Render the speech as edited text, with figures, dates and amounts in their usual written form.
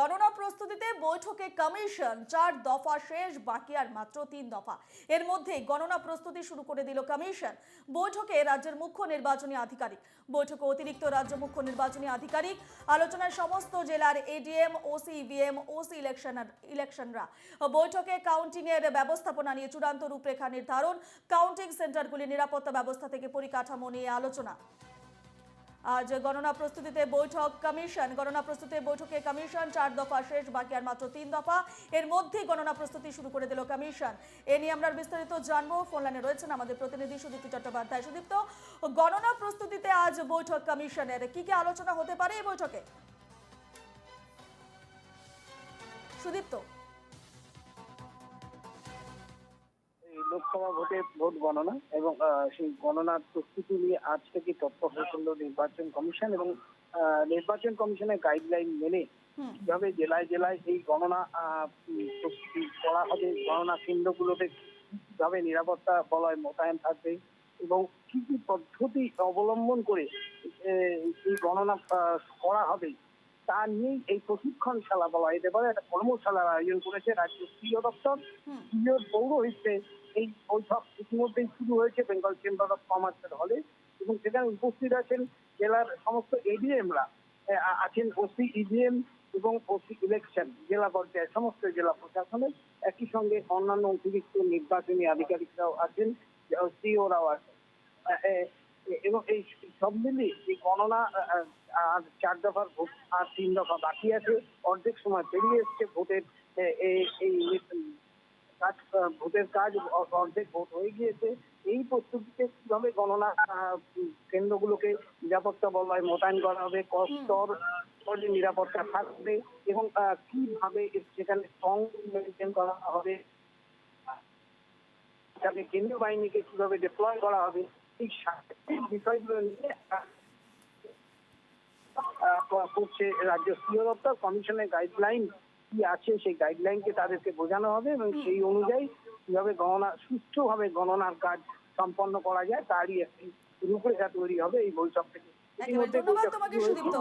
গণনা প্রস্তুতিতে বৈঠকে কমিশন 4 দফা শেষ, বাকি আর মাত্র 3 দফা। এর মধ্যে গণনা প্রস্তুতি শুরু করে দিল কমিশন। বৈঠকে রাজ্যের মুখ্য নির্বাচনী আধিকারিক, বৈঠকে অতিরিক্ত রাজ্য মুখ্য নির্বাচনী আধিকারিক, আলোচনায় সমস্ত জেলার এডিএম, ওসি, ইভিএম, ওসি ইলেকশনরা। বৈঠকে কাউন্টিং এর ব্যবস্থাপনা নিয়ে চূড়ান্ত রূপরেখা নির্ধারণ, কাউন্টিং সেন্টারগুলির নিরাপত্তা ব্যবস্থা থেকে পরিকাঠামো নিয়ে আলোচনা। আজ গণনা প্রস্তুতিতে বৈঠকে কমিশন 4 দফা শেষ, বাকি আর মাত্র 3 দফা। এর মধ্যেই গণনা প্রস্তুতি শুরু করে দিল কমিশন। এ নিয়ে আমরা বিস্তারিত জানবো। ফোন লাইনে রয়েছেন আমাদের প্রতিনিধি সুদীপ্ত চট্টোপাধ্যায়। সুদীপ্ত, গণনা প্রস্তুতিতে আজ বৈঠক কমিশনের, কি কি আলোচনা হতে পারে এই বৈঠকে? সুদীপ্ত। লোকসভা ভোট গণনা এবং সেই গণনার প্রস্তুতি নিয়ে আজ থেকে তৎপর হয়ে পড়ল নির্বাচন কমিশন এবং নির্বাচন কমিশনের গাইডলাইন মেনে কিভাবে জেলায় জেলায় এই গণনা প্রস্তুতি করা হবে, গণনা কেন্দ্রগুলোতে কিভাবে নিরাপত্তা বলয় মোতায়েন থাকবে এবং কি কি পদ্ধতি অবলম্বন করে এই গণনা করা হবে তা নিয়েই এই প্রশিক্ষণশালা বলা যেতে পারে, একটা কর্মশালার আয়োজন করেছে রাজ্য স্থানীয় দপ্তর। সিওর পৌরহিত্যে এই বৈঠক ইতিমধ্যেই শুরু হয়েছে বেঙ্গল চেম্বার অফ কমার্সের হলে এবং সেখানে উপস্থিত আছেন জেলার সমস্ত এডিএমরা, আছেন ওসি, ইভিএম এবং ওসি ইলেকশন জেলা পর্যায়ে সমস্ত জেলা প্রশাসনের, একই সঙ্গে অন্যান্য অতিরিক্ত নির্বাচনী আধিকারিকরাও আছেন, সিওরাও আছেন এবং এই সব মিলিয়ে এই গণনা আর 4 দফার ভোট আর 3 দফা বাকি আছে। অর্ধেক সময় পেরিয়ে এসছে ভোটের, ভোটের কাজ অর্ধেক ভোট হয়ে গিয়েছে। এই প্রস্তুতিতে কিভাবে গণনা কেন্দ্রগুলোকে নিরাপত্তা বলয় মোতায়েন করা হবে, কস্তর নিরাপত্তা থাকবে এবং কিভাবে সেখানে স্ট্রং মেনটেন করা হবে, কেন্দ্রীয় বাহিনীকে কিভাবে ডিপ্লয় করা হবে, এই বিষয়গুলো নিয়ে করছে রাজ্য স্থানীয় দপ্তর। কমিশনের গাইডলাইন কি আছে সেই গাইডলাইনকে তাদেরকে বোঝানো হবে এবং সেই অনুযায়ী কিভাবে সুষ্ঠুভাবে গণনার কাজ সম্পন্ন করা যায় তারই একটি রূপরেখা তৈরি হবে এই বৈঠক থেকে। ধন্যবাদ তোমাকে সুদীপ্ত।